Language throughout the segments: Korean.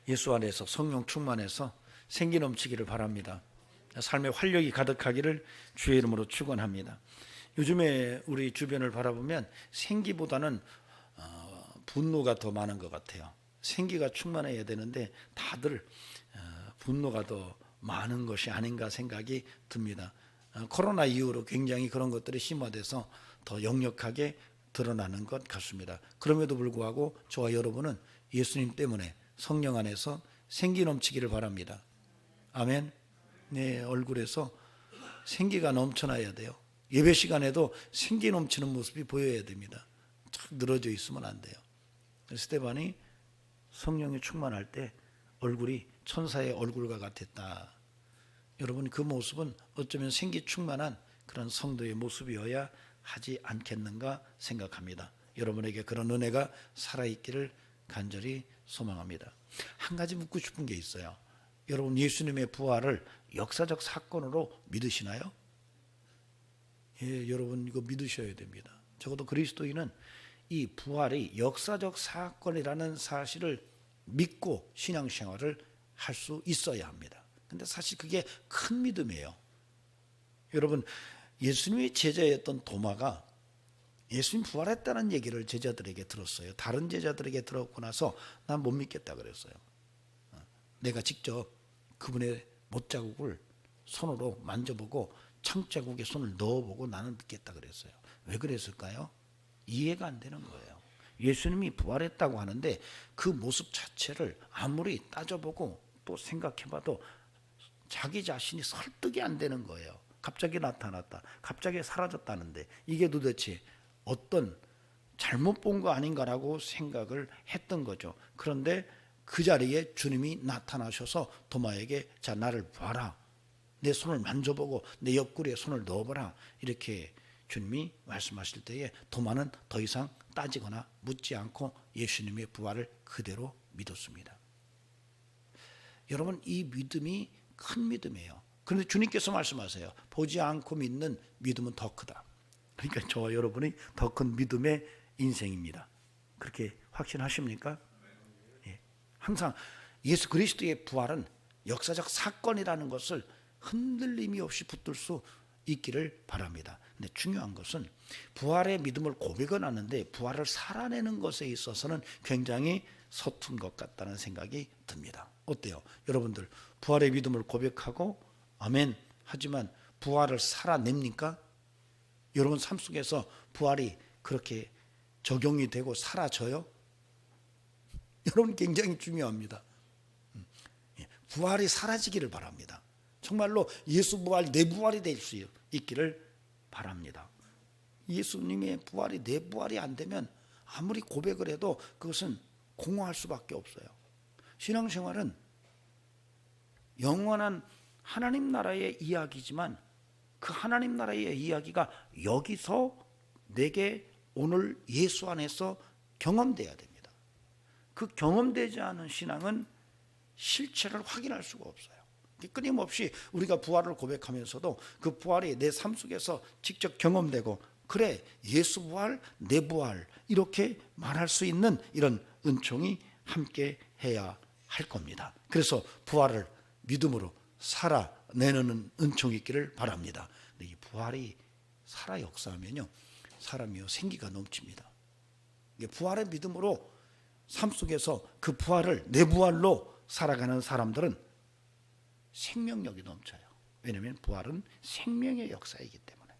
예수 안에서 성령 충만해서 생기 넘치기를 바랍니다. 삶의 활력이 가득하기를 주의 이름으로 축원합니다. 요즘에 우리 주변을 바라보면 생기보다는 분노가 더 많은 것 같아요. 생기가 충만해야 되는데 다들 분노가 더 많은 것이 아닌가 생각이 듭니다. 코로나 이후로 굉장히 그런 것들이 심화돼서 더 역력하게 드러나는 것 같습니다. 그럼에도 불구하고 저와 여러분은 예수님 때문에 성령 안에서 생기 넘치기를 바랍니다. 아멘. 내 얼굴에서 생기가 넘쳐나야 돼요. 예배 시간에도 생기 넘치는 모습이 보여야 됩니다. 착 늘어져 있으면 안 돼요. 스데반이 성령이 충만할 때 얼굴이 천사의 얼굴과 같았다. 여러분, 그 모습은 어쩌면 생기 충만한 그런 성도의 모습이어야 하지 않겠는가 생각합니다. 여러분에게 그런 은혜가 살아있기를 간절히 소망합니다. 한 가지 묻고 싶은 게 있어요. 여러분, 예수님의 부활을 역사적 사건으로 믿으시나요? 예, 여러분 이거 믿으셔야 됩니다. 적어도 그리스도인은 이 부활이 역사적 사건이라는 사실을 믿고 신앙생활을 할 수 있어야 합니다. 근데 사실 그게 큰 믿음이에요. 여러분, 예수님의 제자였던 도마가 예수님 부활했다는 얘기를 제자들에게 들었어요. 다른 제자들에게 들었고 나서 난 못 믿겠다 그랬어요. 내가 직접 그분의 못자국을 손으로 만져보고 창자국에 손을 넣어보고 나는 믿겠다 그랬어요. 왜 그랬을까요? 이해가 안 되는 거예요. 예수님이 부활했다고 하는데 그 모습 자체를 아무리 따져보고 또 생각해봐도 자기 자신이 설득이 안 되는 거예요. 갑자기 나타났다, 갑자기 사라졌다는데 이게 도대체 어떤 잘못 본 거 아닌가라고 생각을 했던 거죠. 그런데 그 자리에 주님이 나타나셔서 도마에게 자, 나를 봐라, 내 손을 만져보고 내 옆구리에 손을 넣어보라, 이렇게 주님이 말씀하실 때에 도마는 더 이상 따지거나 묻지 않고 예수님의 부활을 그대로 믿었습니다. 여러분, 이 믿음이 큰 믿음이에요. 그런데 주님께서 말씀하세요. 보지 않고 믿는 믿음은 더 크다. 그러니까 저와 여러분이 더 큰 믿음의 인생입니다. 그렇게 확신하십니까? 예. 항상 예수 그리스도의 부활은 역사적 사건이라는 것을 흔들림이 없이 붙들 수 있기를 바랍니다. 근데 중요한 것은 부활의 믿음을 고백은 하는데 부활을 살아내는 것에 있어서는 굉장히 서툰 것 같다는 생각이 듭니다. 어때요? 여러분들 부활의 믿음을 고백하고 아멘 하지만 부활을 살아냅니까? 여러분 삶 속에서 부활이 그렇게 적용이 되고 사라져요? 여러분 굉장히 중요합니다. 부활이 사라지기를 바랍니다. 정말로 예수 부활, 내 부활이 될 수 있기를 바랍니다. 예수님의 부활이 내 부활이 안 되면 아무리 고백을 해도 그것은 공허할 수밖에 없어요. 신앙생활은 영원한 하나님 나라의 이야기지만 그 하나님 나라의 이야기가 여기서 내게 오늘 예수 안에서 경험돼야 됩니다. 그 경험되지 않은 신앙은 실체를 확인할 수가 없어요. 끊임없이 우리가 부활을 고백하면서도 그 부활이 내 삶 속에서 직접 경험되고 그래 예수 부활, 내 부활 이렇게 말할 수 있는 이런 은총이 함께 해야 할 겁니다. 그래서 부활을 믿음으로 살아내는 은총이 있기를 바랍니다. 근데 이 부활이 살아 역사하면요 사람이요 생기가 넘칩니다. 부활의 믿음으로 삶 속에서 그 부활을 내 부활로 살아가는 사람들은 생명력이 넘쳐요. 왜냐하면 부활은 생명의 역사이기 때문에.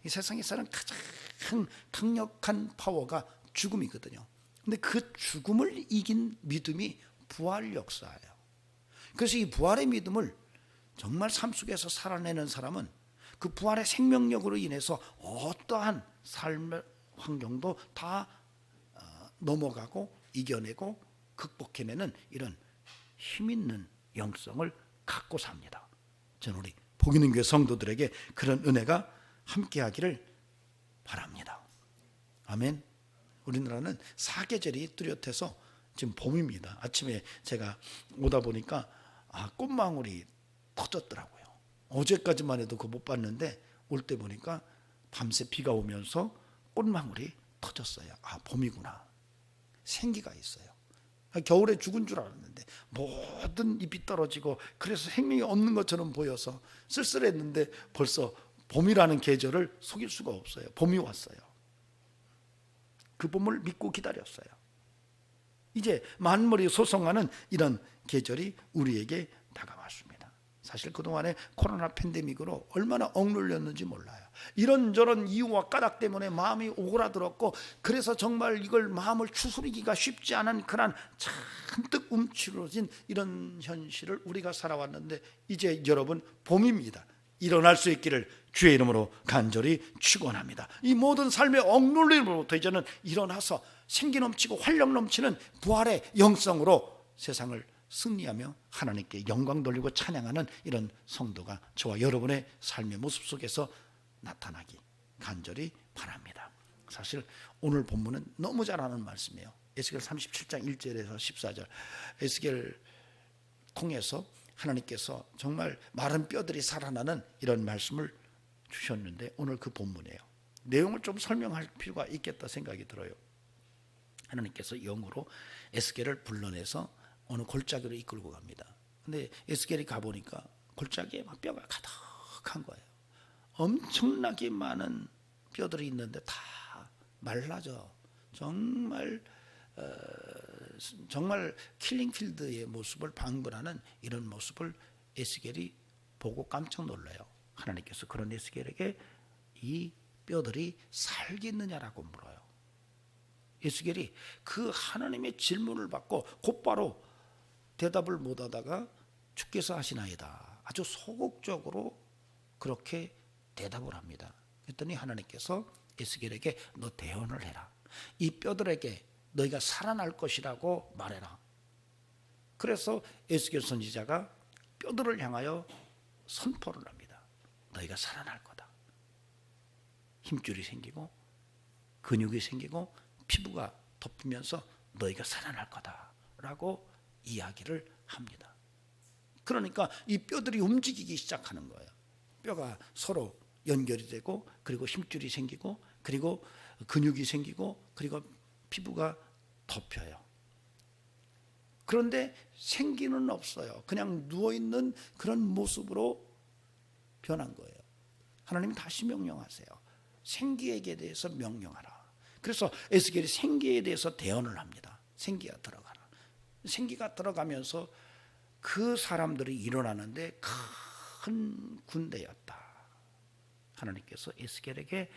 이 세상에서는 가장 강력한 파워가 죽음이거든요. 근데 그 죽음을 이긴 믿음이 부활 역사예요. 그래서 이 부활의 믿음을 정말 삶 속에서 살아내는 사람은 그 부활의 생명력으로 인해서 어떠한 삶의 환경도 다 넘어가고 이겨내고 극복해내는 이런 힘있는 영성을 갖고 삽니다. 저는 우리 복있는 교회 성도들에게 그런 은혜가 함께하기를 바랍니다. 아멘. 우리나라는 사계절이 뚜렷해서 지금 봄입니다. 아침에 제가 오다 보니까 꽃망울이 터졌더라고요. 어제까지만 해도 그거 못 봤는데 올 때 보니까 밤새 비가 오면서 꽃망울이 터졌어요. 봄이구나. 생기가 있어요. 겨울에 죽은 줄 알았는데 모든 잎이 떨어지고 그래서 생명이 없는 것처럼 보여서 쓸쓸했는데 벌써 봄이라는 계절을 속일 수가 없어요. 봄이 왔어요. 그 봄을 믿고 기다렸어요. 이제 만물이 소송하는 이런 계절이 우리에게 다가왔습니다. 사실 그동안에 코로나 팬데믹으로 얼마나 억눌렸는지 몰라요. 이런저런 이유와 까닭 때문에 마음이 오그라들었고, 그래서 정말 이걸 마음을 추스리기가 쉽지 않은 그런 잔뜩 움츠러진 이런 현실을 우리가 살아왔는데, 이제 여러분 봄입니다. 일어날 수 있기를 주의 이름으로 간절히 축원합니다. 이 모든 삶의 억눌림으로부터 이제는 일어나서 생기 넘치고 활력 넘치는 부활의 영성으로 세상을 승리하며 하나님께 영광 돌리고 찬양하는 이런 성도가 저와 여러분의 삶의 모습 속에서 나타나기 간절히 바랍니다. 사실 오늘 본문은 너무 잘 아는 말씀이에요. 에스겔 37장 1절에서 14절 에스겔 통해서 하나님께서 정말 마른 뼈들이 살아나는 이런 말씀을 주셨는데, 오늘 그 본문이에요. 내용을 좀 설명할 필요가 있겠다 생각이 들어요. 하나님께서 영으로 에스겔을 불러내서 어느 골짜기로 이끌고 갑니다. 근데 에스겔이 가보니까 골짜기에 막 뼈가 가득한 거예요. 엄청나게 많은 뼈들이 있는데 다 말라져. 정말 킬링필드의 모습을 방불하는 이런 모습을 에스겔이 보고 깜짝 놀라요. 하나님께서 그런 에스겔에게 이 뼈들이 살겠느냐라고 물어요. 에스겔이 그 하나님의 질문을 받고 곧바로 대답을 못하다가 주께서 하시나이다, 아주 소극적으로 그렇게 대답을 합니다. 그랬더니 하나님께서 에스겔에게 너 대언을 해라. 이 뼈들에게 너희가 살아날 것이라고 말해라. 그래서 에스겔 선지자가 뼈들을 향하여 선포를 합니다. 너희가 살아날 거다. 힘줄이 생기고 근육이 생기고 피부가 덮이면서 너희가 살아날 거다라고 이야기를 합니다. 그러니까 이 뼈들이 움직이기 시작하는 거예요. 뼈가 서로 연결이 되고, 그리고 힘줄이 생기고, 그리고 근육이 생기고, 그리고 피부가 덮여요. 그런데 생기는 없어요. 그냥 누워있는 그런 모습으로 변한 거예요. 하나님이 다시 명령하세요. 생기에게 대해서 명령하라. 그래서 에스겔이 생기에 대해서 대언을 합니다. 생기가 들어가라. 생기가 들어가면서 그 사람들이 일어나는데 큰 군대였다. 하나님께서 에스겔에게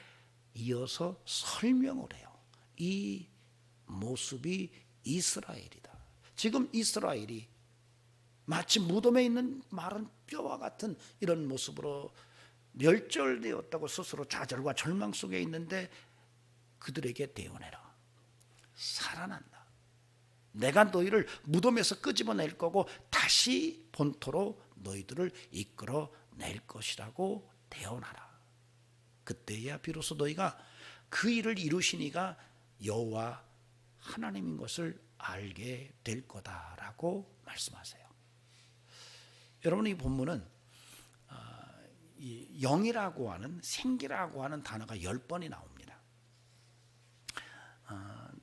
이어서 설명을 해요. 이 모습이 이스라엘이다. 지금 이스라엘이 마치 무덤에 있는 마른 뼈와 같은 이런 모습으로 멸절되었다고 스스로 좌절과 절망 속에 있는데, 그들에게 대언해라. 살아난다. 내가 너희를 무덤에서 끄집어낼 거고 다시 본토로 너희들을 이끌어낼 것이라고 대언하라. 그때야 비로소 너희가 그 일을 이루신 이가 여호와 하나님인 것을 알게 될 거다라고 말씀하세요. 여러분, 이 본문은 이 영이라고 하는, 생기라고 하는 단어가 10번이 나옵니다.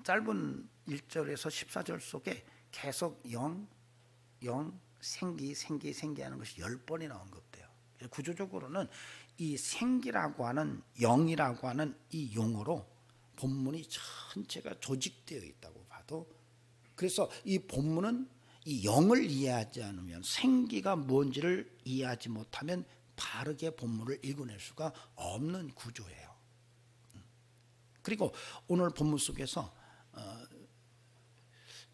짧은 1절에서 14절 속에 계속 영, 생기 하는 것이 10번이 나온 것 같아요. 구조적으로는 이 생기라고 하는, 영이라고 하는 이 용어로 본문이 전체가 조직되어 있다고 봐도, 그래서 이 본문은 이 영을 이해하지 않으면, 생기가 뭔지를 이해하지 못하면 바르게 본문을 읽어낼 수가 없는 구조예요. 그리고 오늘 본문 속에서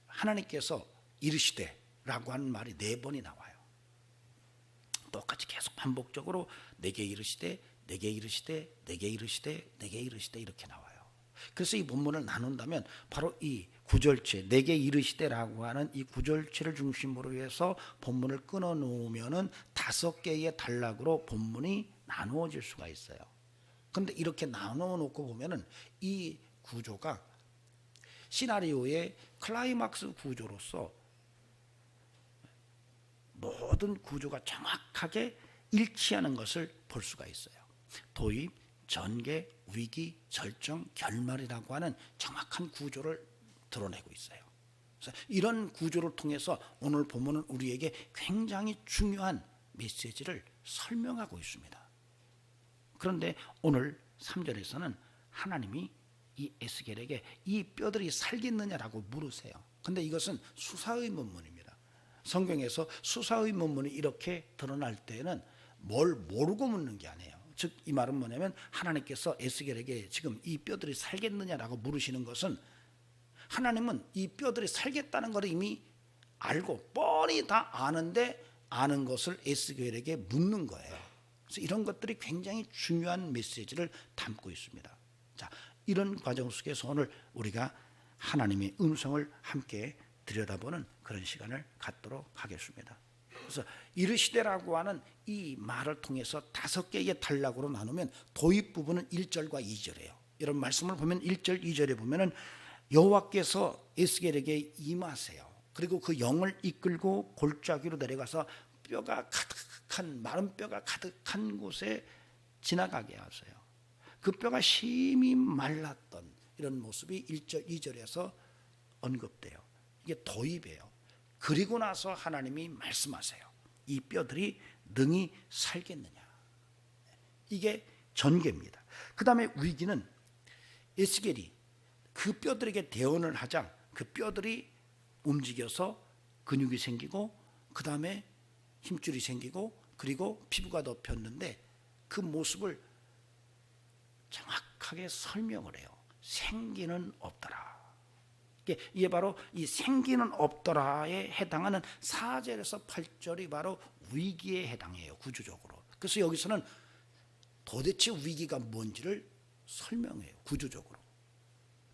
하나님께서 이르시되라고 하는 말이 4번이 나와요. 똑같이 계속 반복적으로 내게 이르시되, 내게 이르시되, 내게 이르시되, 내게 이르시되 이렇게 나와요. 그래서 이 본문을 나눈다면 바로 이 구절체, 내게 이르시되라고 하는 이 구절체를 중심으로 해서 본문을 끊어 놓으면은 5개의 단락으로 본문이 나누어질 수가 있어요. 그런데 이렇게 나누어 놓고 보면은 이 구조가 시나리오의 클라이막스 구조로서 모든 구조가 정확하게 일치하는 것을 볼 수가 있어요. 도입, 전개, 위기, 절정, 결말이라고 하는 정확한 구조를 드러내고 있어요. 이런 구조를 통해서 오늘 본문은 우리에게 굉장히 중요한 메시지를 설명하고 있습니다. 그런데 오늘 3절에서는 하나님이 이 에스겔에게 이 뼈들이 살겠느냐라고 물으세요. 근데 이것은 수사의문문입니다. 성경에서 수사의문문이 이렇게 드러날 때는 뭘 모르고 묻는 게 아니에요. 즉 이 말은 뭐냐면 하나님께서 에스겔에게 지금 이 뼈들이 살겠느냐라고 물으시는 것은 하나님은 이 뼈들이 살겠다는 걸 이미 알고 뻔히 다 아는데 아는 것을 에스겔에게 묻는 거예요. 그래서 이런 것들이 굉장히 중요한 메시지를 담고 있습니다. 자, 이런 과정 속에서 오늘 우리가 하나님의 음성을 함께 들여다보는 그런 시간을 갖도록 하겠습니다. 그래서 이르시되라고 하는 이 말을 통해서 5개의 단락으로 나누면 도입 부분은 1절과 2절이에요. 이런 말씀을 보면 1절, 2절에 보면은 여호와께서 에스겔에게 임하세요. 그리고 그 영을 이끌고 골짜기로 내려가서 뼈가 가득한 마른 뼈가 가득한 곳에 지나가게 하세요. 그 뼈가 심히 말랐던 이런 모습이 1절, 2절에서 언급돼요. 이게 도입이에요. 그리고 나서 하나님이 말씀하세요. 이 뼈들이 능히 살겠느냐. 이게 전개입니다. 그 다음에 위기는 에스겔이 그 뼈들에게 대언을 하자 그 뼈들이 움직여서 근육이 생기고 그 다음에 힘줄이 생기고 그리고 피부가 덮였는데 그 모습을 정확하게 설명을 해요. 생기는 없더라. 이게 바로 이 생기는 없더라에 해당하는 4절에서 8절이 바로 위기에 해당해요. 구조적으로. 그래서 여기서는 도대체 위기가 뭔지를 설명해요. 구조적으로.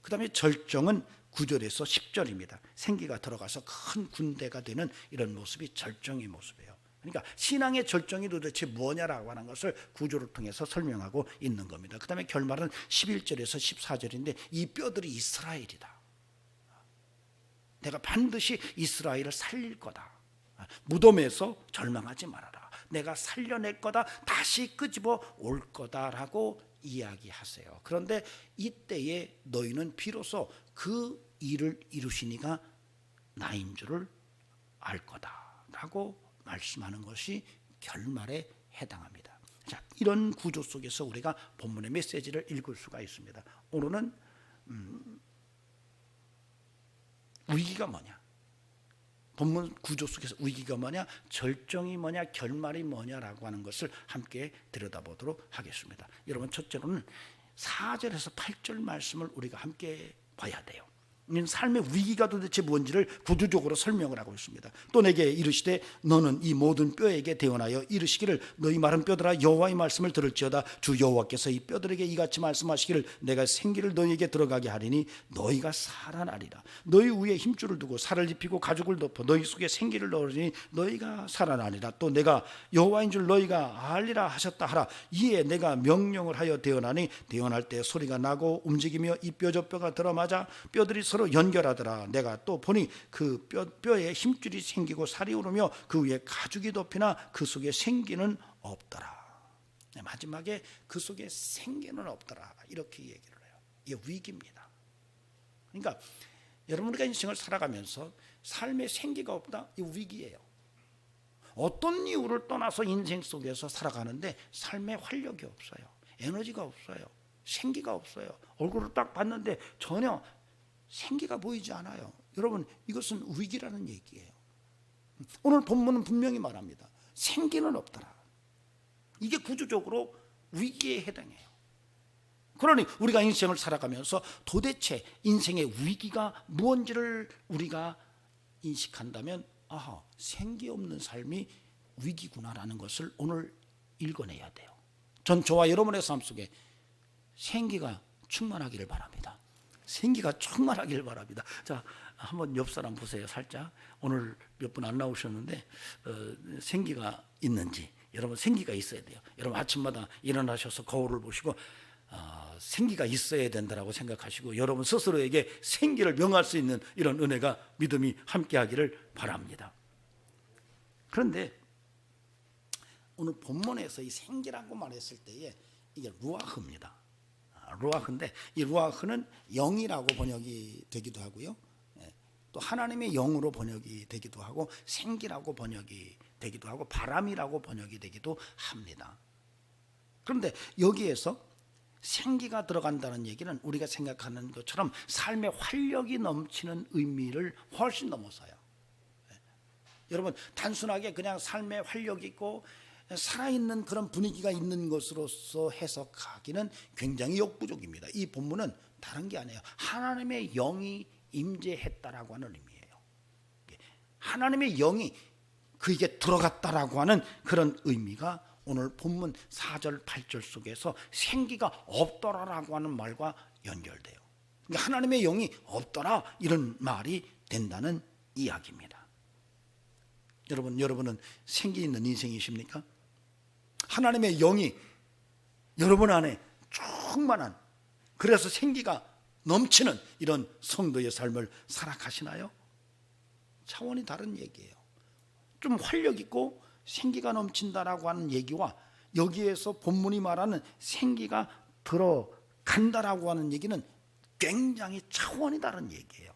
그 다음에 절정은 9절에서 10절입니다. 생기가 들어가서 큰 군대가 되는 이런 모습이 절정의 모습이에요. 그러니까 신앙의 절정이 도대체 뭐냐라고 하는 것을 구조를 통해서 설명하고 있는 겁니다. 그 다음에 결말은 11절에서 14절인데 이 뼈들이 이스라엘이다. 내가 반드시 이스라엘을 살릴 거다. 무덤에서 절망하지 말아라. 내가 살려낼 거다. 다시 끄집어 올 거다라고 이야기하세요. 그런데 이때에 너희는 비로소 그 일을 이루신 이가 나인 줄을 알 거다라고 말씀하는 것이 결말에 해당합니다. 자, 이런 구조 속에서 우리가 본문의 메시지를 읽을 수가 있습니다. 오늘은 위기가 뭐냐? 본문 구조 속에서 위기가 뭐냐? 절정이 뭐냐? 결말이 뭐냐라고 하는 것을 함께 들여다보도록 하겠습니다. 여러분, 첫째로는 4절에서 8절 말씀을 우리가 함께 봐야 돼요. 삶의 위기가 도대체 뭔지를 구조적으로 설명을 하고 있습니다. 또 내게 이르시되 너는 이 모든 뼈에게 대언하여 이르시기를 너희 마른 뼈들아 여호와의 말씀을 들을지어다. 주 여호와께서 이 뼈들에게 이같이 말씀하시기를 내가 생기를 너희에게 들어가게 하리니 너희가 살아나리라. 너희 위에 힘줄을 두고 살을 입히고 가죽을 덮어 너희 속에 생기를 넣으니 너희가 살아나리라. 또 내가 여호와인 줄 너희가 알리라 하셨다 하라. 이에 내가 명령을 하여 대언하니 대언할 때 소리가 나고 움직이며 이 뼈 저 뼈가 들어맞아 뼈들이 서로 연결하더라. 내가 또 보니 그 뼈에 힘줄이 생기고 살이 오르며 그 위에 가죽이 덮이나 그 속에 생기는 없더라. 마지막에 그 속에 생기는 없더라. 이렇게 얘기를 해요. 이게 위기입니다. 그러니까 여러분, 우리가 인생을 살아가면서 삶에 생기가 없다? 이 위기예요. 어떤 이유를 떠나서 인생 속에서 살아가는데 삶에 활력이 없어요. 에너지가 없어요. 생기가 없어요. 얼굴을 딱 봤는데 전혀 생기가 보이지 않아요. 여러분, 이것은 위기라는 얘기예요. 오늘 본문은 분명히 말합니다. 생기는 없더라. 이게 구조적으로 위기에 해당해요. 그러니 우리가 인생을 살아가면서 도대체 인생의 위기가 무엇인지를 우리가 인식한다면 생기 없는 삶이 위기구나라는 것을 오늘 읽어내야 돼요. 전 저와 여러분의 삶 속에 생기가 충만하기를 바랍니다. 생기가 충만하길 바랍니다. 자, 한번 옆 사람 보세요. 살짝. 오늘 몇 분 안 나오셨는데 생기가 있는지. 여러분, 생기가 있어야 돼요. 여러분, 아침마다 일어나셔서 거울을 보시고 생기가 있어야 된다라고 생각하시고 여러분 스스로에게 생기를 명할 수 있는 이런 은혜가, 믿음이 함께하기를 바랍니다. 그런데 오늘 본문에서 이 생기라고 말했을 때에 이게 루아흐입니다. 루아흐인데 이 루아흐는 영이라고 번역이 되기도 하고요. 또 하나님의 영으로 번역이 되기도 하고 생기라고 번역이 되기도 하고 바람이라고 번역이 되기도 합니다. 그런데 여기에서 생기가 들어간다는 얘기는 우리가 생각하는 것처럼 삶의 활력이 넘치는 의미를 훨씬 넘어서요. 여러분, 단순하게 그냥 삶의 활력이 있고 살아있는 그런 분위기가 있는 것으로서 해석하기는 굉장히 역부족입니다. 이 본문은 다른 게 아니에요. 하나님의 영이 임재했다라고 하는 의미예요. 하나님의 영이 그에게 들어갔다라고 하는 그런 의미가 오늘 본문 4절 8절 속에서 생기가 없더라라고 하는 말과 연결돼요. 그러니까 하나님의 영이 없더라 이런 말이 된다는 이야기입니다. 여러분은 생기 있는 인생이십니까? 하나님의 영이 여러분 안에 충만한, 그래서 생기가 넘치는 이런 성도의 삶을 살아가시나요? 차원이 다른 얘기예요. 좀 활력 있고 생기가 넘친다라고 하는 얘기와 여기에서 본문이 말하는 생기가 들어간다라고 하는 얘기는 굉장히 차원이 다른 얘기예요.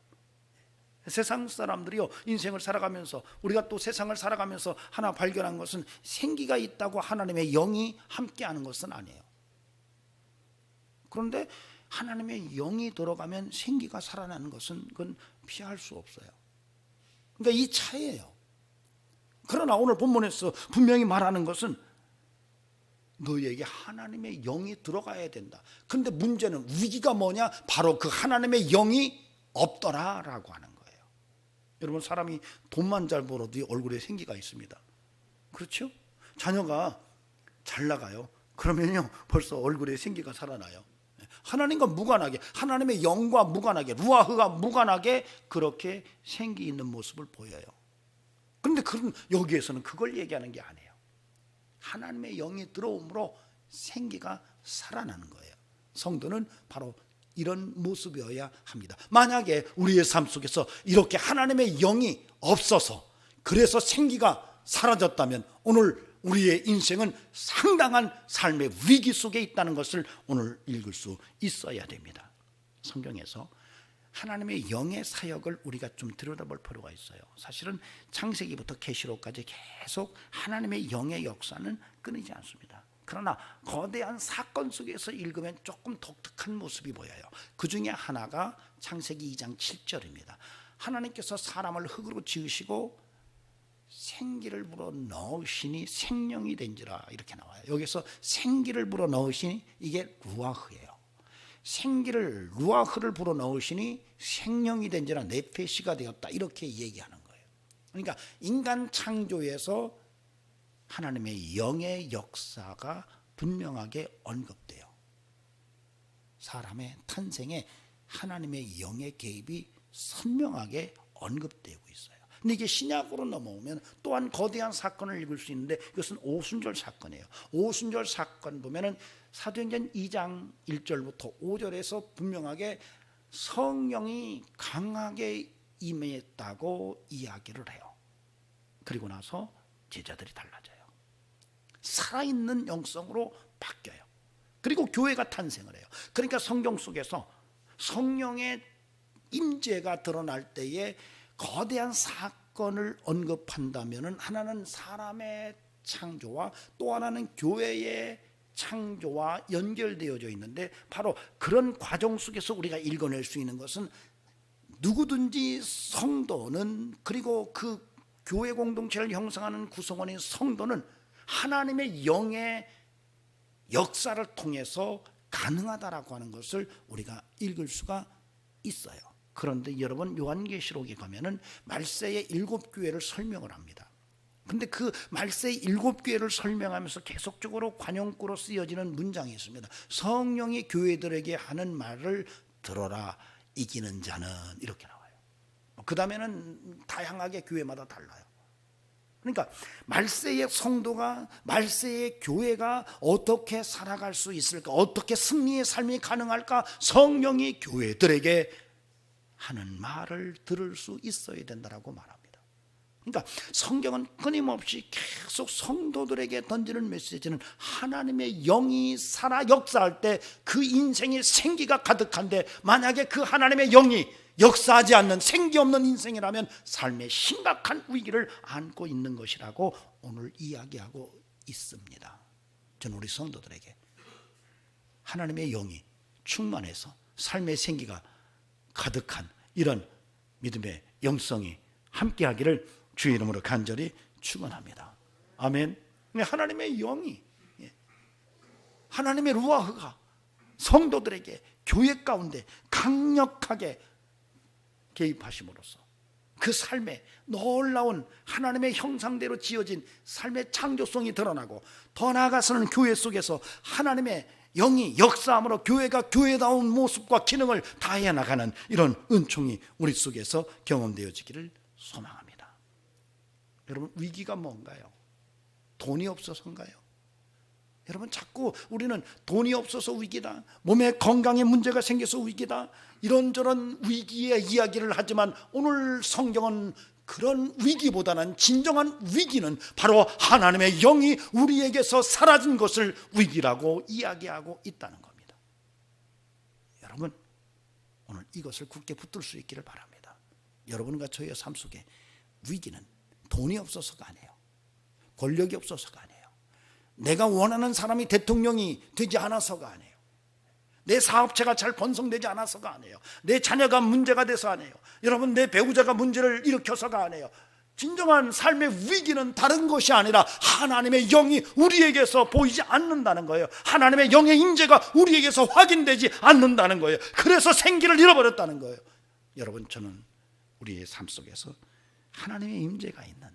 세상 사람들이요, 인생을 살아가면서, 우리가 또 세상을 살아가면서 하나 발견한 것은 생기가 있다고 하나님의 영이 함께하는 것은 아니에요. 그런데 하나님의 영이 들어가면 생기가 살아나는 것은 그건 피할 수 없어요. 그러니까 이 차이예요. 그러나 오늘 본문에서 분명히 말하는 것은 너희에게 하나님의 영이 들어가야 된다. 근데 문제는, 위기가 뭐냐? 바로 그 하나님의 영이 없더라라고 하는 거예요. 여러분, 사람이 돈만 잘 벌어도 얼굴에 생기가 있습니다. 그렇죠? 자녀가 잘 나가요. 그러면요, 벌써 얼굴에 생기가 살아나요. 하나님과 무관하게, 하나님의 영과 무관하게, 루아흐가 무관하게 그렇게 생기 있는 모습을 보여요. 그런데 여기에서는 그걸 얘기하는 게 아니에요. 하나님의 영이 들어옴으로 생기가 살아나는 거예요. 성도는 바로 이런 모습이어야 합니다. 만약에 우리의 삶 속에서 이렇게 하나님의 영이 없어서 그래서 생기가 사라졌다면 오늘 우리의 인생은 상당한 삶의 위기 속에 있다는 것을 오늘 읽을 수 있어야 됩니다. 성경에서 하나님의 영의 사역을 우리가 좀 들여다볼 필요가 있어요. 사실은 창세기부터 계시록까지 계속 하나님의 영의 역사는 끊이지 않습니다. 그러나 거대한 사건 속에서 읽으면 조금 독특한 모습이 보여요. 그 중에 하나가 창세기 2장 7절입니다. 하나님께서 사람을 흙으로 지으시고 생기를 불어 넣으시니 생명이 된지라, 이렇게 나와요. 여기서 생기를 불어 넣으시니 이게 루아흐예요. 생기를, 루아흐를 불어 넣으시니 생명이 된지라, 네페시가 되었다, 이렇게 얘기하는 거예요. 그러니까 인간 창조에서 하나님의 영의 역사가 분명하게 언급돼요. 사람의 탄생에 하나님의 영의 개입이 선명하게 언급되고 있어요. 근데 이게 신약으로 넘어오면 또한 거대한 사건을 읽을 수 있는데, 이것은 오순절 사건이에요. 오순절 사건 보면은 사도행전 2장 1절부터 5절에서 분명하게 성령이 강하게 임했다고 이야기를 해요. 그리고 나서 제자들이 달라져요. 살아있는 영성으로 바뀌어요. 그리고 교회가 탄생을 해요. 그러니까 성경 속에서 성령의 임재가 드러날 때에 거대한 사건을 언급한다면 하나는 사람의 창조와 또 하나는 교회의 창조와 연결되어져 있는데, 바로 그런 과정 속에서 우리가 읽어낼 수 있는 것은 누구든지 성도는, 그리고 그 교회 공동체를 형성하는 구성원인 성도는 하나님의 영의 역사를 통해서 가능하다라고 하는 것을 우리가 읽을 수가 있어요. 그런데 여러분, 요한계시록에 가면은 말세의 7교회를 설명을 합니다. 근데 그 말세의 7교회를 설명하면서 계속적으로 관용구로 쓰여지는 문장이 있습니다. 성령이 교회들에게 하는 말을 들어라, 이기는 자는, 이렇게 나와요. 그 다음에는 다양하게 교회마다 달라요. 그러니까 말세의 성도가, 말세의 교회가 어떻게 살아갈 수 있을까, 어떻게 승리의 삶이 가능할까, 성령이 교회들에게 하는 말을 들을 수 있어야 된다라고 말합니다. 그러니까 성경은 끊임없이 계속 성도들에게 던지는 메시지는 하나님의 영이 살아 역사할 때 그 인생에 생기가 가득한데, 만약에 그 하나님의 영이 역사하지 않는 생기 없는 인생이라면 삶의 심각한 위기를 안고 있는 것이라고 오늘 이야기하고 있습니다. 저는 우리 성도들에게 하나님의 영이 충만해서 삶의 생기가 가득한 이런 믿음의 영성이 함께하기를 주의 이름으로 간절히 축원합니다. 아멘. 하나님의 영이, 하나님의 루아흐가 성도들에게 교회 가운데 강력하게 개입하심으로써 그 삶에 놀라운 하나님의 형상대로 지어진 삶의 창조성이 드러나고, 더 나아가서는 교회 속에서 하나님의 영이 역사함으로 교회가 교회다운 모습과 기능을 다해 나가는 이런 은총이 우리 속에서 경험되어지기를 소망합니다. 여러분, 위기가 뭔가요? 돈이 없어서인가요? 여러분, 자꾸 우리는 돈이 없어서 위기다, 몸에 건강에 문제가 생겨서 위기다, 이런저런 위기의 이야기를 하지만 오늘 성경은 그런 위기보다는 진정한 위기는 바로 하나님의 영이 우리에게서 사라진 것을 위기라고 이야기하고 있다는 겁니다. 여러분, 오늘 이것을 굳게 붙들 수 있기를 바랍니다. 여러분과 저의 삶 속에 위기는 돈이 없어서가 아니에요. 권력이 없어서가 아니에요. 내가 원하는 사람이 대통령이 되지 않아서가 아니에요. 내 사업체가 잘 번성되지 않아서가 아니에요. 내 자녀가 문제가 돼서 아니에요. 여러분, 내 배우자가 문제를 일으켜서가 아니에요. 진정한 삶의 위기는 다른 것이 아니라 하나님의 영이 우리에게서 보이지 않는다는 거예요. 하나님의 영의 임재가 우리에게서 확인되지 않는다는 거예요. 그래서 생기를 잃어버렸다는 거예요. 여러분, 저는 우리의 삶 속에서 하나님의 임재가 있는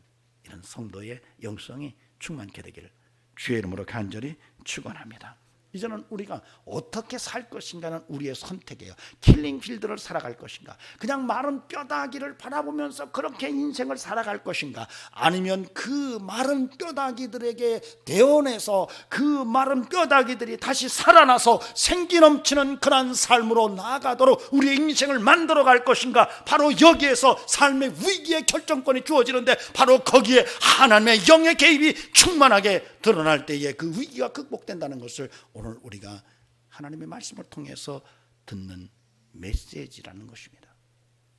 이런 성도의 영성이 충만케 되기를 주의 이름으로 간절히 축원합니다. 이제는 우리가 어떻게 살 것인가는 우리의 선택이에요. 킬링필드를 살아갈 것인가, 그냥 마른 뼈다귀를 바라보면서 그렇게 인생을 살아갈 것인가, 아니면 그 마른 뼈다귀들에게 대언해서 그 마른 뼈다귀들이 다시 살아나서 생기 넘치는 그런 삶으로 나아가도록 우리의 인생을 만들어갈 것인가. 바로 여기에서 삶의 위기의 결정권이 주어지는데, 바로 거기에 하나님의 영의 개입이 충만하게 드러날 때에 그 위기가 극복된다는 것을 오늘 우리가 하나님의 말씀을 통해서 듣는 메시지라는 것입니다.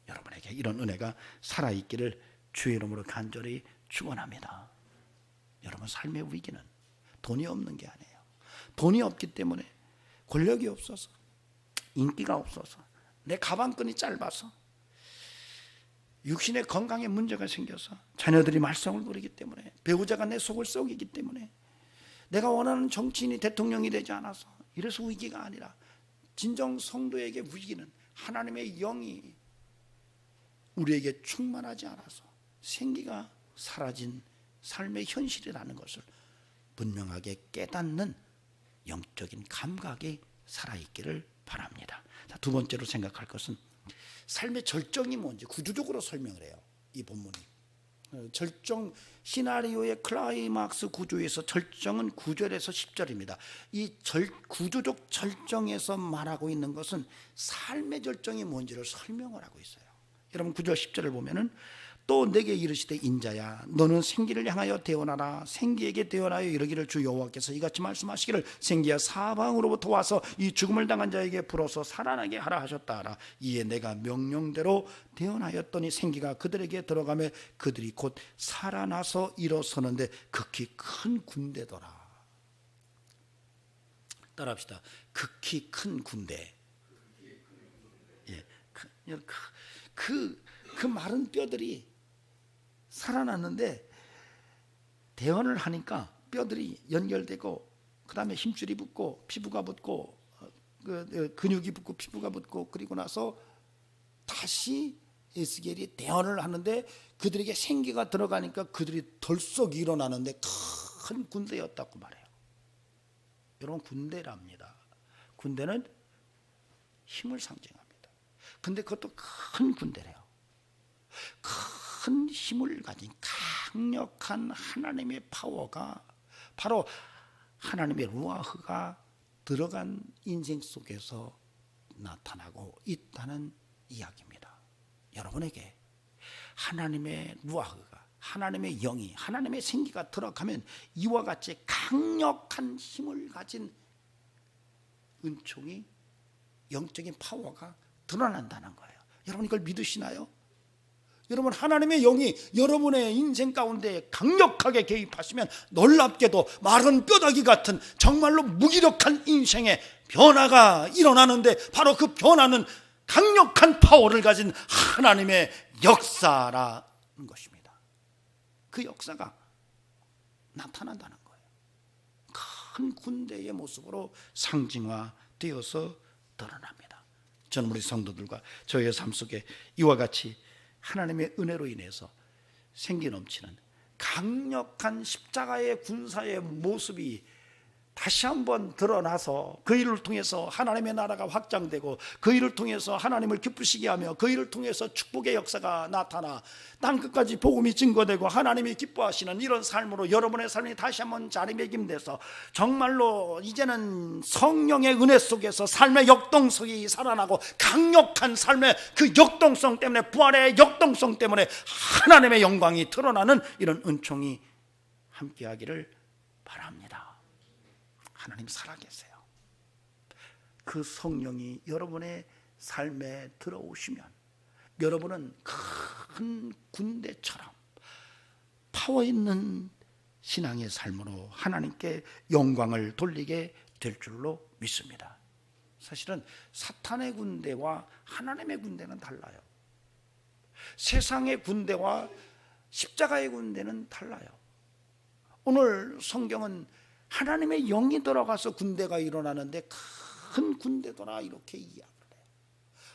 여러분에게 이런 은혜가 살아있기를 주의 이름으로 간절히 축원합니다. 여러분, 삶의 위기는 돈이 없는 게 아니에요. 돈이 없기 때문에, 권력이 없어서, 인기가 없어서, 내 가방끈이 짧아서, 육신의 건강에 문제가 생겨서, 자녀들이 말썽을 부리기 때문에, 배우자가 내 속을 썩이기 때문에, 내가 원하는 정치인이 대통령이 되지 않아서, 이래서 위기가 아니라 진정 성도에게 위기는 하나님의 영이 우리에게 충만하지 않아서 생기가 사라진 삶의 현실이라는 것을 분명하게 깨닫는 영적인 감각이 살아있기를 바랍니다. 자, 두 번째로 생각할 것은 삶의 절정이 뭔지 구조적으로 설명을 해요. 이 본문이 절정 시나리오의 클라이막스 구조에서 절정은 9절에서 10절입니다. 이 구조적 절정에서 말하고 있는 것은 삶의 절정이 뭔지를 설명을 하고 있어요. 여러분, 9절 10절을 보면은 또 내게 이르시되 인자야 너는 생기를 향하여 대언하라. 생기에게 대언하여 이르기를 주 여호와께서 이같이 말씀하시기를 생기야 사방으로부터 와서 이 죽음을 당한 자에게 불어서 살아나게 하라 하셨다 하라. 이에 내가 명령대로 대언하였더니 생기가 그들에게 들어가며 그들이 곧 살아나서 일어서는데 극히 큰 군대더라. 따라합시다. 극히 큰 군대. 예, 그 마른 뼈들이 살아났는데 대언을 하니까 뼈들이 연결되고, 그 다음에 힘줄이 붙고 피부가 붙고 근육이 붙고 피부가 붙고, 그리고 나서 다시 에스겔이 대언을 하는데 그들에게 생기가 들어가니까 그들이 덜썩 일어나는데 큰 군대였다고 말해요. 여러분, 군대랍니다. 군대는 힘을 상징합니다. 근데 그것도 큰 군대래요. 큰 힘을 가진 강력한 하나님의 파워가 바로 하나님의 루아흐가 들어간 인생 속에서 나타나고 있다는 이야기입니다. 여러분에게 하나님의 루아흐가, 하나님의 영이, 하나님의 생기가 들어가면 이와 같이 강력한 힘을 가진 은총이, 영적인 파워가 드러난다는 거예요. 여러분 이걸 믿으시나요? 여러분 하나님의 영이 여러분의 인생 가운데 강력하게 개입하시면 놀랍게도 마른 뼈다귀 같은 정말로 무기력한 인생의 변화가 일어나는데, 바로 그 변화는 강력한 파워를 가진 하나님의 역사라는 것입니다. 그 역사가 나타난다는 거예요. 큰 군대의 모습으로 상징화되어서 드러납니다. 저는 우리 성도들과 저의 삶 속에 이와 같이 하나님의 은혜로 인해서 생기 넘치는 강력한 십자가의 군사의 모습이 다시 한번 드러나서 그 일을 통해서 하나님의 나라가 확장되고, 그 일을 통해서 하나님을 기쁘시게 하며, 그 일을 통해서 축복의 역사가 나타나 땅끝까지 복음이 증거되고 하나님이 기뻐하시는 이런 삶으로 여러분의 삶이 다시 한번 자리매김돼서 정말로 이제는 성령의 은혜 속에서 삶의 역동성이 살아나고, 강력한 삶의 그 역동성 때문에, 부활의 역동성 때문에 하나님의 영광이 드러나는 이런 은총이 함께하기를 바랍니다. 하나님 살아계세요. 그 성령이 여러분의 삶에 들어오시면 여러분은 큰 군대처럼 파워 있는 신앙의 삶으로 하나님께 영광을 돌리게 될 줄로 믿습니다. 사실은 사탄의 군대와 하나님의 군대는 달라요. 세상의 군대와 십자가의 군대는 달라요. 오늘 성경은 하나님의 영이 들어가서 군대가 일어나는데 큰 군대더라 이렇게 이야기를 해요.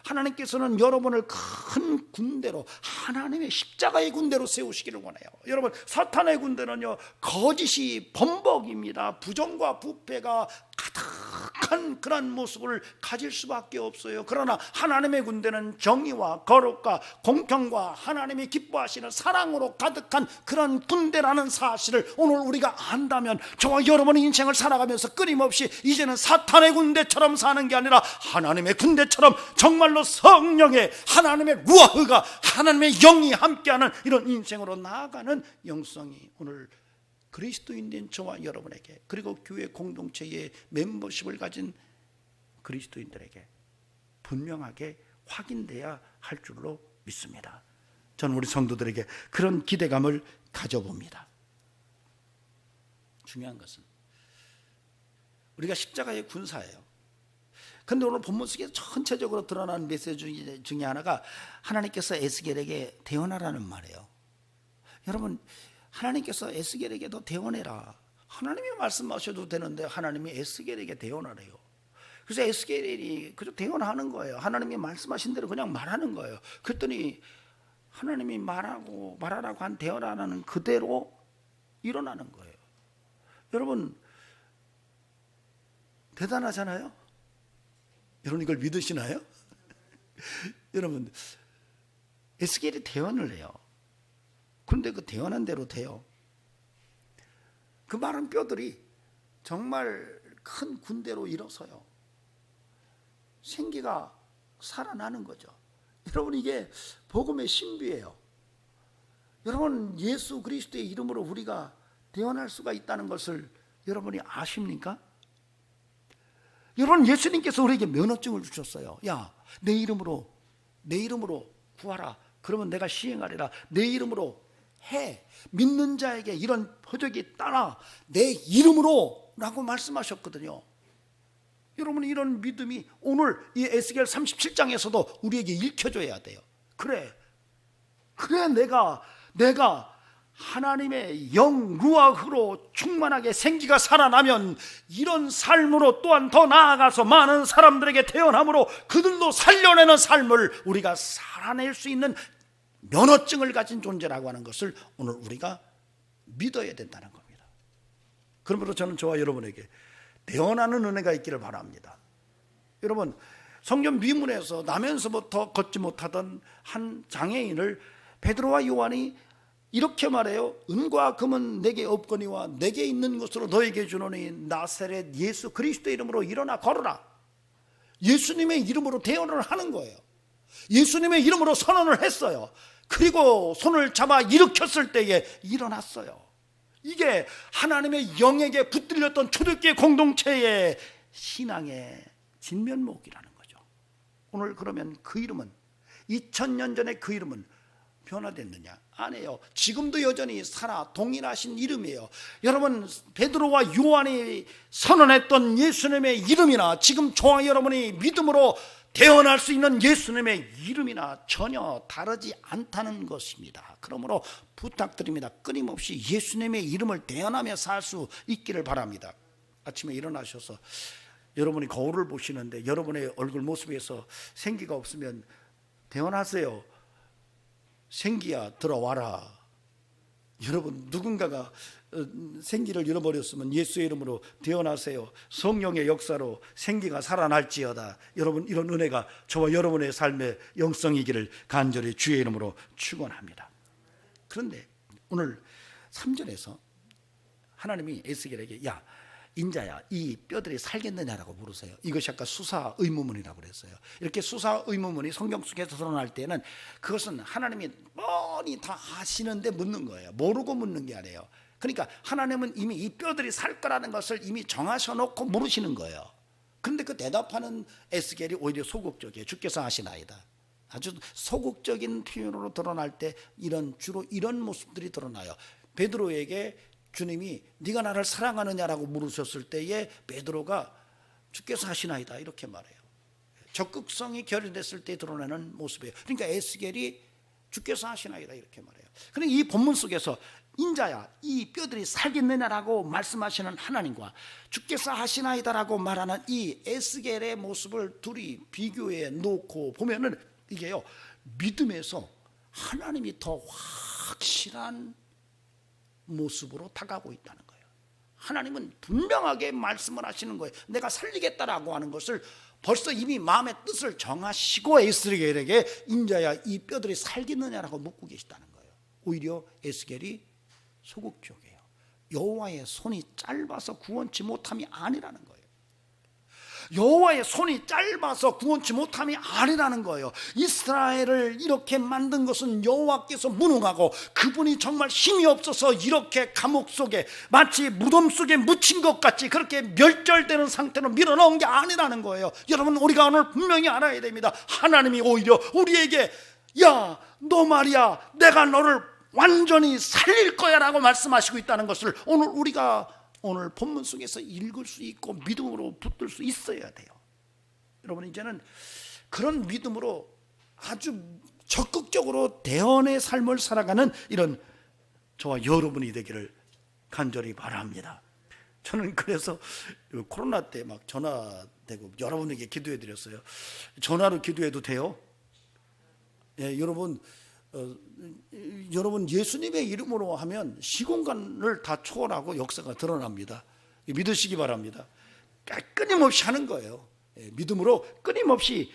하나님께서는 여러분을 큰 군대로, 하나님의 십자가의 군대로 세우시기를 원해요. 여러분, 사탄의 군대는요, 거짓이 범벅입니다. 부정과 부패가 가득한 그런 모습을 가질 수밖에 없어요. 그러나 하나님의 군대는 정의와 거룩과 공평과 하나님이 기뻐하시는 사랑으로 가득한 그런 군대라는 사실을 오늘 우리가 안다면, 저와 여러분의 인생을 살아가면서 끊임없이 이제는 사탄의 군대처럼 사는 게 아니라 하나님의 군대처럼 정말로 성령의, 하나님의 루아흐가, 하나님의 영이 함께하는 이런 인생으로 나아가는 영성이 오늘 그리스도인된 저와 여러분에게, 그리고 교회 공동체의 멤버십을 가진 그리스도인들에게 분명하게 확인돼야 할 줄로 믿습니다. 저는 우리 성도들에게 그런 기대감을 가져봅니다. 중요한 것은 우리가 십자가의 군사예요. 그런데 오늘 본문 속에 전체적으로 드러나는 메시지 중에 하나가 하나님께서 에스겔에게 대언하라는 말이에요. 여러분, 하나님께서 에스겔에게도 대언해라. 하나님이 말씀하셔도 되는데 하나님이 에스겔에게 대언하래요. 그래서 에스겔이 그저 대언하는 거예요. 하나님이 말씀하신 대로 그냥 말하는 거예요. 그랬더니 하나님이 말하라고 한 대언하는 그대로 일어나는 거예요. 여러분, 대단하잖아요. 여러분, 이걸 믿으시나요? 여러분, 에스겔이 대언을 해요. 그런데 그 대언한 대로 돼요. 그 마른 뼈들이 정말 큰 군대로 일어서요. 생기가 살아나는 거죠. 여러분, 이게 복음의 신비예요. 여러분, 예수 그리스도의 이름으로 우리가 대언할 수가 있다는 것을 여러분이 아십니까? 여러분, 예수님께서 우리에게 면허증을 주셨어요. 야, 내 이름으로 구하라. 그러면 내가 시행하리라. 내 이름으로 해. 믿는 자에게 이런 표적이 따라 내 이름으로 라고 말씀하셨거든요. 여러분, 이런 믿음이 오늘 이 에스겔 37장에서도 우리에게 읽혀줘야 돼요. 그래 내가 하나님의 영 루아흐로 충만하게 생기가 살아나면 이런 삶으로 또한 더 나아가서 많은 사람들에게 태어남으로 그들도 살려내는 삶을 우리가 살아낼 수 있는 면허증을 가진 존재라고 하는 것을 오늘 우리가 믿어야 된다는 겁니다. 그러므로 저는 저와 여러분에게 대언하는 은혜가 있기를 바랍니다. 여러분, 성경 미문에서 나면서부터 걷지 못하던 한 장애인을 베드로와 요한이 이렇게 말해요. 은과 금은 내게 없거니와 내게 있는 것으로 너에게 주노니 나사렛 예수 그리스도의 이름으로 일어나 걸어라. 예수님의 이름으로 대언을 하는 거예요. 예수님의 이름으로 선언을 했어요. 그리고 손을 잡아 일으켰을 때에 일어났어요. 이게 하나님의 영에게 붙들렸던 초대교회 공동체의 신앙의 진면목이라는 거죠. 오늘 그러면 그 이름은 2000년 전에 그 이름은 변화됐느냐? 아니에요. 지금도 여전히 살아 동일하신 이름이에요. 여러분, 베드로와 요한이 선언했던 예수님의 이름이나 지금 저와 여러분이 믿음으로 대언할 수 있는 예수님의 이름이나 전혀 다르지 않다는 것입니다. 그러므로 부탁드립니다. 끊임없이 예수님의 이름을 대언하며 살 수 있기를 바랍니다. 아침에 일어나셔서 여러분이 거울을 보시는데 여러분의 얼굴 모습에서 생기가 없으면 대언하세요. 생기야 들어와라. 여러분, 누군가가 생기를 잃어버렸으면 예수의 이름으로 대언하세요. 성령의 역사로 생기가 살아날지어다. 여러분, 이런 은혜가 저와 여러분의 삶의 영성이기를 간절히 주의 이름으로 축원합니다. 그런데 오늘 3절에서 하나님이 에스겔에게 야, 인자야, 이 뼈들이 살겠느냐라고 물으세요. 이것이 아까 수사 의문문이라고 그랬어요. 이렇게 수사 의문문이 성경 속에서 드러날 때는 그것은 하나님이 뻔히 다 아시는데 묻는 거예요. 모르고 묻는 게 아니에요. 그러니까 하나님은 이미 이 뼈들이 살 거라는 것을 이미 정하셔놓고 물으시는 거예요. 그런데 그 대답하는 에스겔이 오히려 소극적이에요. 주께서 하시나이다. 아주 소극적인 표현으로 드러날 때 주로 이런 모습들이 드러나요. 베드로에게 주님이 네가 나를 사랑하느냐라고 물으셨을 때에 베드로가 주께서 하시나이다 이렇게 말해요. 적극성이 결여됐을 때 드러나는 모습이에요. 그러니까 에스겔이 주께서 하시나이다 이렇게 말해요. 그러니까 이 본문 속에서 인자야, 이 뼈들이 살겠느냐라고 말씀하시는 하나님과 주께서 하시나이다라고 말하는 이 에스겔의 모습을 둘이 비교해 놓고 보면은 이게요, 믿음에서 하나님이 더 확실한 모습으로 다가오고 있다는 거예요. 하나님은 분명하게 말씀을 하시는 거예요. 내가 살리겠다라고 하는 것을 벌써 이미 마음의 뜻을 정하시고 에스겔에게 인자야, 이 뼈들이 살겠느냐라고 묻고 계시다는 거예요. 오히려 에스겔이 소극적이에요. 여호와의 손이 짧아서 구원치 못함이 아니라는 거예요. 여호와의 손이 짧아서 구원치 못함이 아니라는 거예요. 이스라엘을 이렇게 만든 것은 여호와께서 무능하고 그분이 정말 힘이 없어서 이렇게 감옥 속에 마치 무덤 속에 묻힌 것 같이 그렇게 멸절되는 상태로 밀어넣은 게 아니라는 거예요. 여러분, 우리가 오늘 분명히 알아야 됩니다. 하나님이 오히려 우리에게 야, 너 말이야, 내가 너를 완전히 살릴 거야 라고 말씀하시고 있다는 것을 오늘 본문 속에서 읽을 수 있고 믿음으로 붙들 수 있어야 돼요. 여러분, 이제는 그런 믿음으로 아주 적극적으로 대언의 삶을 살아가는 이런 저와 여러분이 되기를 간절히 바랍니다. 저는 그래서 코로나 때 막 전화되고 여러분에게 기도해 드렸어요. 전화로 기도해도 돼요? 예, 여러분 예수님의 이름으로 하면 시공간을 다 초월하고 역사가 드러납니다. 믿으시기 바랍니다. 끊임없이 하는 거예요. 믿음으로 끊임없이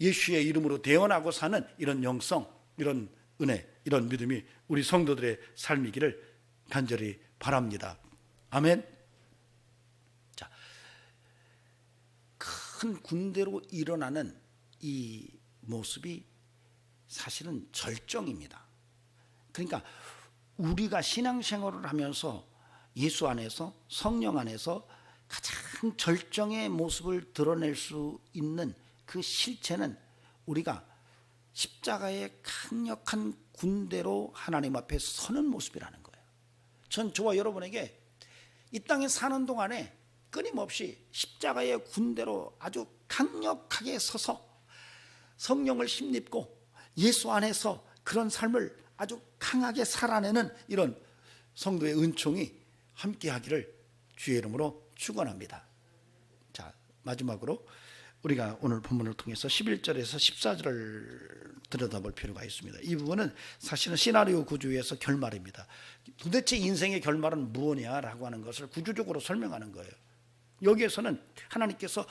예수의 이름으로 대언하고 사는 이런 영성, 이런 은혜, 이런 믿음이 우리 성도들의 삶이기를 간절히 바랍니다. 아멘. 자, 큰 군대로 일어나는 이 모습이 사실은 절정입니다. 그러니까 우리가 신앙생활을 하면서 예수 안에서, 성령 안에서 가장 절정의 모습을 드러낼 수 있는 그 실체는 우리가 십자가의 강력한 군대로 하나님 앞에 서는 모습이라는 거예요. 전 저와 여러분에게 이 땅에 사는 동안에 끊임없이 십자가의 군대로 아주 강력하게 서서 성령을 힘입고 예수 안에서 그런 삶을 아주 강하게 살아내는 이런 성도의 은총이 함께하기를 주의 이름으로 축원합니다. 자, 마지막으로 우리가 오늘 본문을 통해서 11절에서 14절을 들여다볼 필요가 있습니다. 이 부분은 사실은 시나리오 구조에서 결말입니다. 도대체 인생의 결말은 무엇이냐라고 하는 것을 구조적으로 설명하는 거예요. 여기에서는 하나님께서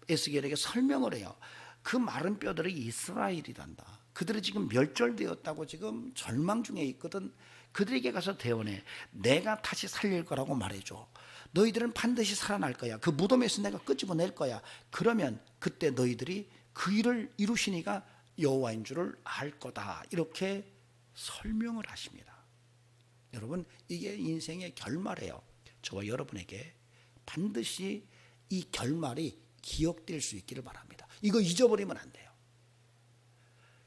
에스겔에게 설명을 해요. 그 마른 뼈들이 이스라엘이란다. 그들이 지금 멸절되었다고 지금 절망 중에 있거든. 그들에게 가서 대언해. 내가 다시 살릴 거라고 말해줘. 너희들은 반드시 살아날 거야. 그 무덤에서 내가 끄집어낼 거야. 그러면 그때 너희들이 그 일을 이루신 이가 여호와인 줄을 알 거다. 이렇게 설명을 하십니다. 여러분, 이게 인생의 결말이에요. 저와 여러분에게 반드시 이 결말이 기억될 수 있기를 바랍니다. 이거 잊어버리면 안 돼요.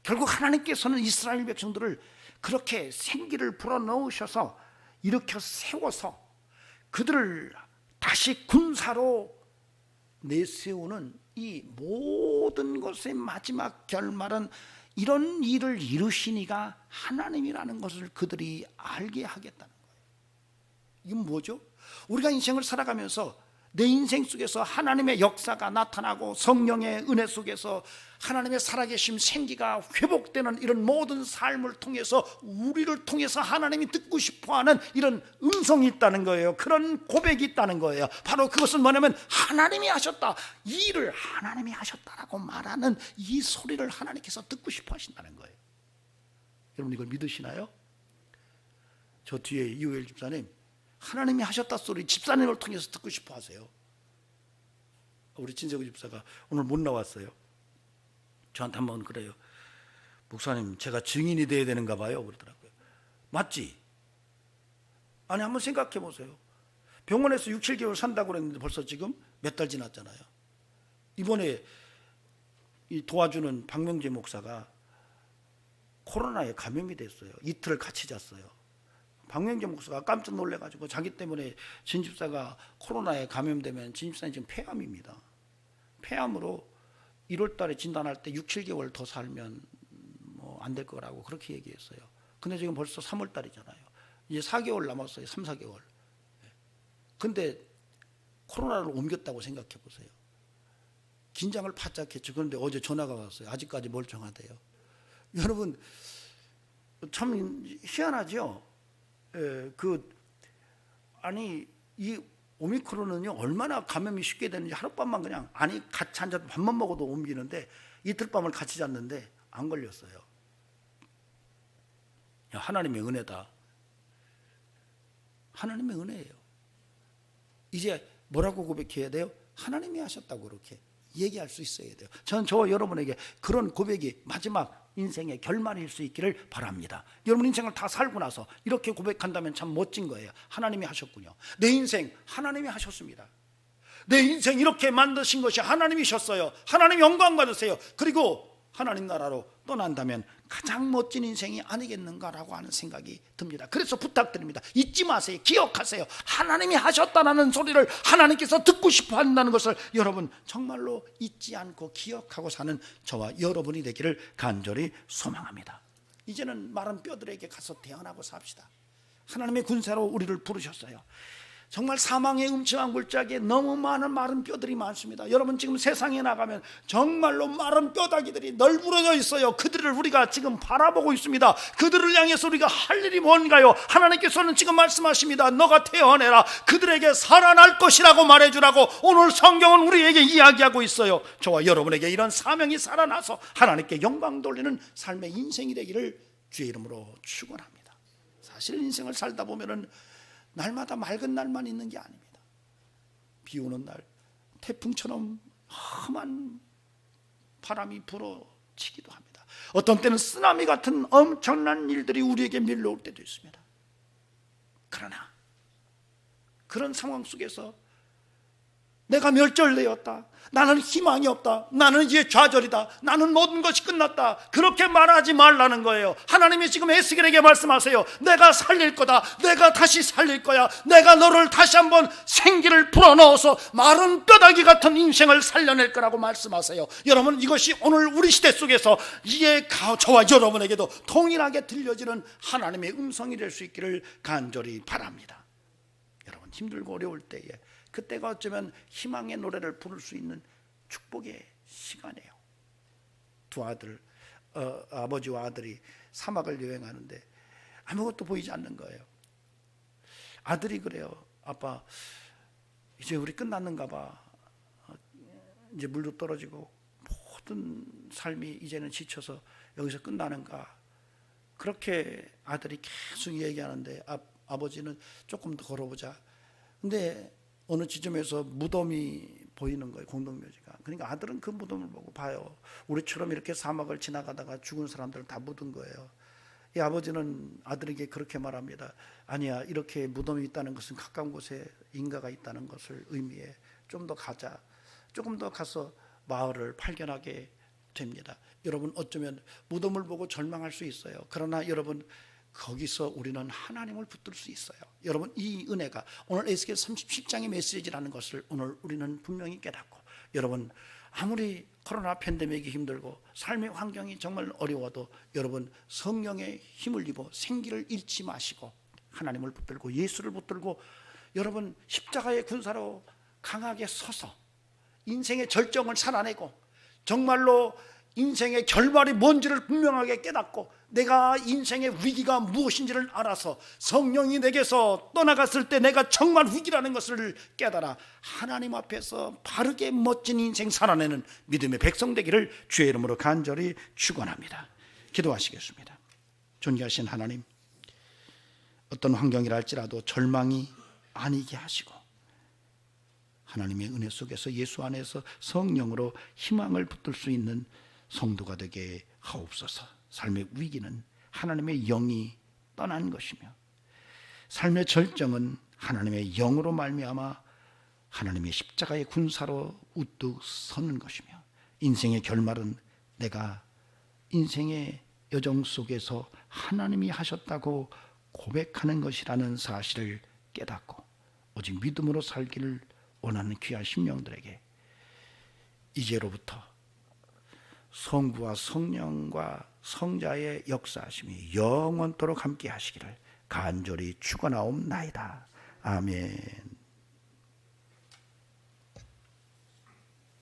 결국 하나님께서는 이스라엘 백성들을 그렇게 생기를 불어넣으셔서 일으켜 세워서 그들을 다시 군사로 내세우는 이 모든 것의 마지막 결말은 이런 일을 이루신 이가 하나님이라는 것을 그들이 알게 하겠다는 거예요. 이건 뭐죠? 우리가 인생을 살아가면서 내 인생 속에서 하나님의 역사가 나타나고 성령의 은혜 속에서 하나님의 살아계심 생기가 회복되는 이런 모든 삶을 통해서 우리를 통해서 하나님이 듣고 싶어하는 이런 음성이 있다는 거예요. 그런 고백이 있다는 거예요. 바로 그것은 뭐냐면 하나님이 하셨다, 이 일을 하나님이 하셨다라고 말하는 이 소리를 하나님께서 듣고 싶어 하신다는 거예요. 여러분 이걸 믿으시나요? 저 뒤에 이호엘 집사님 하나님이 하셨다 소리 집사님을 통해서 듣고 싶어 하세요. 우리 진세구 집사가 오늘 못 나왔어요. 저한테 한번 그래요. 목사님 제가 증인이 돼야 되는가 봐요 그러더라고요. 맞지? 아니 한번 생각해 보세요. 병원에서 6, 7개월 산다고 그랬는데 벌써 지금 몇 달 지났잖아요. 이번에 이 도와주는 박명재 목사가 코로나에 감염이 됐어요. 이틀을 같이 잤어요. 박명재 목사가 깜짝 놀래가지고 자기 때문에 진 집사가 코로나에 감염되면 진 집사는 지금 폐암입니다. 폐암으로 1월 달에 진단할 때 6, 7개월 더 살면 뭐 안 될 거라고 그렇게 얘기했어요. 근데 지금 벌써 3월 달이잖아요. 이제 4개월 남았어요. 3, 4개월. 근데 코로나를 옮겼다고 생각해 보세요. 긴장을 바짝 했죠. 그런데 어제 전화가 왔어요. 아직까지 멀쩡하대요. 여러분 참 희한하죠. 아니 이 오미크론은요 얼마나 감염이 쉽게 되는지 하룻밤만 그냥 같이 앉아서 밥만 먹어도 옮기는데 이틀 밤을 같이 잤는데 안 걸렸어요. 야, 하나님의 은혜다. 하나님의 은혜예요. 이제 뭐라고 고백해야 돼요? 하나님이 하셨다고 그렇게 얘기할 수 있어야 돼요. 저는 저와 여러분에게 그런 고백이 마지막 인생의 결말일 수 있기를 바랍니다. 여러분 인생을 다 살고 나서 이렇게 고백한다면 참 멋진 거예요. 하나님이 하셨군요. 내 인생 하나님이 하셨습니다. 내 인생 이렇게 만드신 것이 하나님이셨어요. 하나님 영광 받으세요. 그리고 하나님 나라로 떠난다면 가장 멋진 인생이 아니겠는가라고 하는 생각이 듭니다. 그래서 부탁드립니다. 잊지 마세요. 기억하세요. 하나님이 하셨다는 소리를 하나님께서 듣고 싶어 한다는 것을 여러분 정말로 잊지 않고 기억하고 사는 저와 여러분이 되기를 간절히 소망합니다. 이제는 마른 뼈들에게 가서 태어나고 삽시다. 하나님의 군사로 우리를 부르셨어요. 정말 사망의 음침한 골짜기에 너무 많은 마른 뼈들이 많습니다. 여러분 지금 세상에 나가면 정말로 마른 뼈다귀들이 널브러져 있어요. 그들을 우리가 지금 바라보고 있습니다. 그들을 향해서 우리가 할 일이 뭔가요? 하나님께서는 지금 말씀하십니다. 너가 태어내라. 그들에게 살아날 것이라고 말해주라고 오늘 성경은 우리에게 이야기하고 있어요. 저와 여러분에게 이런 사명이 살아나서 하나님께 영광 돌리는 삶의 인생이 되기를 주의 이름으로 축원합니다. 사실 인생을 살다 보면은 날마다 맑은 날만 있는 게 아닙니다. 비 오는 날 태풍처럼 험한 바람이 불어치기도 합니다. 어떤 때는 쓰나미 같은 엄청난 일들이 우리에게 밀려올 때도 있습니다. 그러나 그런 상황 속에서 내가 멸절되었다, 나는 희망이 없다, 나는 이제 좌절이다, 나는 모든 것이 끝났다, 그렇게 말하지 말라는 거예요. 하나님이 지금 에스겔에게 말씀하세요. 내가 살릴 거다, 내가 다시 살릴 거야, 내가 너를 다시 한번 생기를 불어넣어서 마른 뼈다귀 같은 인생을 살려낼 거라고 말씀하세요. 여러분 이것이 오늘 우리 시대 속에서 이게 저와 여러분에게도 동일하게 들려지는 하나님의 음성이 될 수 있기를 간절히 바랍니다. 여러분 힘들고 어려울 때에 그때가 어쩌면 희망의 노래를 부를 수 있는 축복의 시간이에요. 두 아들, 아버지와 아들이 사막을 여행하는데 아무것도 보이지 않는 거예요. 아들이 그래요. 아빠 이제 우리 끝났는가 봐. 이제 물도 떨어지고 모든 삶이 이제는 지쳐서 여기서 끝나는가. 그렇게 아들이 계속 얘기하는데 아버지는 조금 더 걸어보자. 근데 어느 지점에서 무덤이 보이는 거예요. 공동묘지가. 그러니까 아들은 그 무덤을 보고 봐요. 우리처럼 이렇게 사막을 지나가다가 죽은 사람들을 다 묻은 거예요. 이 아버지는 아들에게 그렇게 말합니다. 아니야, 이렇게 무덤이 있다는 것은 가까운 곳에 인가가 있다는 것을 의미해. 좀 더 가자. 조금 더 가서 마을을 발견하게 됩니다. 여러분 어쩌면 무덤을 보고 절망할 수 있어요. 그러나 여러분 거기서 우리는 하나님을 붙들 수 있어요. 여러분 이 은혜가 오늘 에스겔 37장의 메시지라는 것을 오늘 우리는 분명히 깨닫고, 여러분 아무리 코로나 팬데믹이 힘들고 삶의 환경이 정말 어려워도 여러분 성령의 힘을 입어 생기를 잃지 마시고 하나님을 붙들고 예수를 붙들고 여러분 십자가의 군사로 강하게 서서 인생의 절정을 살아내고 정말로 인생의 결말이 뭔지를 분명하게 깨닫고 내가 인생의 위기가 무엇인지를 알아서 성령이 내게서 떠나갔을 때 내가 정말 위기라는 것을 깨달아 하나님 앞에서 바르게 멋진 인생 살아내는 믿음의 백성 되기를 주의 이름으로 간절히 축원합니다. 기도하시겠습니다. 존귀하신 하나님, 어떤 환경이라 할지라도 절망이 아니게 하시고 하나님의 은혜 속에서 예수 안에서 성령으로 희망을 붙들 수 있는 성도가 되게 하옵소서. 삶의 위기는 하나님의 영이 떠난 것이며 삶의 절정은 하나님의 영으로 말미암아 하나님의 십자가의 군사로 우뚝 서는 것이며 인생의 결말은 내가 인생의 여정 속에서 하나님이 하셨다고 고백하는 것이라는 사실을 깨닫고 오직 믿음으로 살기를 원하는 귀한 심령들에게 이제로부터 성부와 성령과 성자의 역사하심이 영원토록 함께 하시기를 간절히 축원하옵나이다. 아멘.